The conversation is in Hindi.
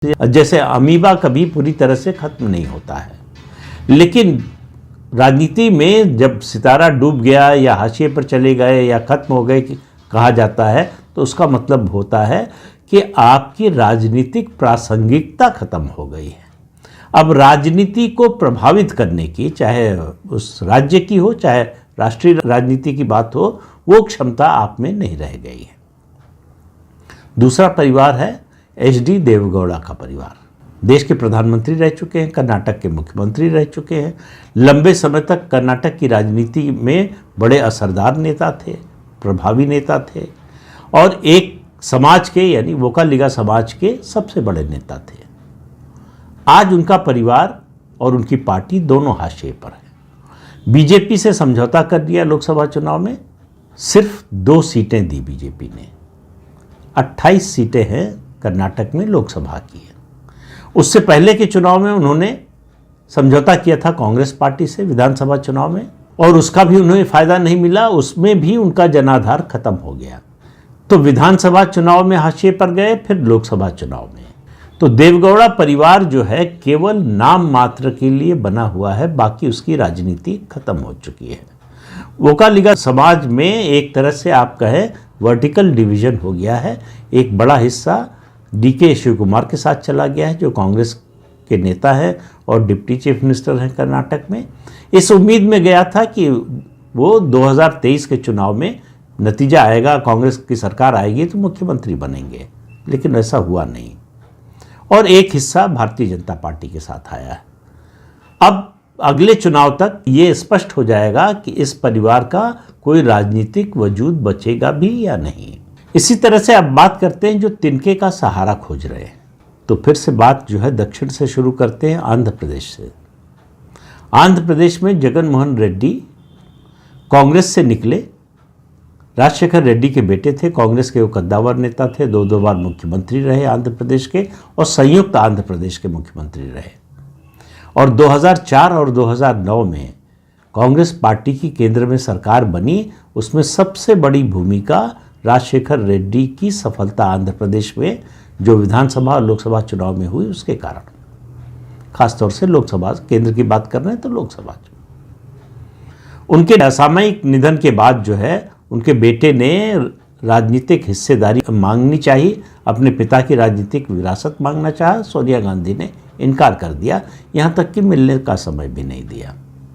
जैसे अमीबा कभी पूरी तरह से खत्म नहीं होता है, लेकिन राजनीति में जब सितारा डूब गया या हाशिए पर चले गए या खत्म हो गए कहा जाता है, तो उसका मतलब होता है कि आपकी राजनीतिक प्रासंगिकता खत्म हो गई है। अब राजनीति को प्रभावित करने की, चाहे उस राज्य की हो चाहे राष्ट्रीय राजनीति की बात हो, वो क्षमता आप में नहीं रह गई है। दूसरा परिवार है एच.डी. देवेगौड़ा का परिवार। देश के प्रधानमंत्री रह चुके हैं, कर्नाटक के मुख्यमंत्री रह चुके हैं, लंबे समय तक कर्नाटक की राजनीति में बड़े असरदार नेता थे, प्रभावी नेता थे और एक समाज के यानी वोकालिगा समाज के सबसे बड़े नेता थे। आज उनका परिवार और उनकी पार्टी दोनों हाशिए पर है। बीजेपी से समझौता कर दिया लोकसभा चुनाव में, सिर्फ 2 सीटें दी बीजेपी ने। 28 सीटें हैं कर्नाटक में लोकसभा की है। उससे पहले के चुनाव में उन्होंने समझौता किया था कांग्रेस पार्टी से विधानसभा चुनाव में, और उसका भी उन्हें फायदा नहीं मिला, उसमें भी उनका जनाधार खत्म हो गया। तो विधानसभा चुनाव में हाशिए पर गए, फिर लोकसभा चुनाव में। तो देवेगौड़ा परिवार जो है केवल नाम मात्र के लिए बना हुआ है, बाकी उसकी राजनीति खत्म हो चुकी है। वोकालिगा समाज में एक तरह से आप कहें वर्टिकल डिवीजन हो गया है। एक बड़ा हिस्सा डी.के. शिव कुमार के साथ चला गया है, जो कांग्रेस के नेता है और डिप्टी चीफ मिनिस्टर हैं कर्नाटक में। इस उम्मीद में गया था कि वो 2023 के चुनाव में नतीजा आएगा, कांग्रेस की सरकार आएगी तो मुख्यमंत्री बनेंगे, लेकिन ऐसा हुआ नहीं। और एक हिस्सा भारतीय जनता पार्टी के साथ आया है। अब अगले चुनाव तक ये स्पष्ट हो जाएगा कि इस परिवार का कोई राजनीतिक वजूद बचेगा भी या नहीं। इसी तरह से अब बात करते हैं जो तिनके का सहारा खोज रहे हैं। तो फिर से बात जो है दक्षिण से शुरू करते हैं, आंध्र प्रदेश से। आंध्र प्रदेश में जगन मोहन रेड्डी कांग्रेस से निकले, राजशेखर रेड्डी के बेटे थे, कांग्रेस के वो कद्दावर नेता थे, 2 बार मुख्यमंत्री रहे आंध्र प्रदेश के और संयुक्त आंध्र प्रदेश के मुख्यमंत्री रहे। और 2004 और 2009 में कांग्रेस पार्टी की केंद्र में सरकार बनी, उसमें सबसे बड़ी भूमिका राजशेखर रेड्डी की सफलता आंध्र प्रदेश में जो विधानसभा और लोकसभा चुनाव में हुई उसके कारण, खासतौर से लोकसभा केंद्र की बात कर रहे हैं तो लोकसभा। उनके असामयिक निधन के बाद जो है उनके बेटे ने राजनीतिक हिस्सेदारी मांगनी चाहिए, अपने पिता की राजनीतिक विरासत मांगना चाहा। सोनिया गांधी ने इनकार कर दिया, यहाँ तक कि मिलने का समय भी नहीं दिया।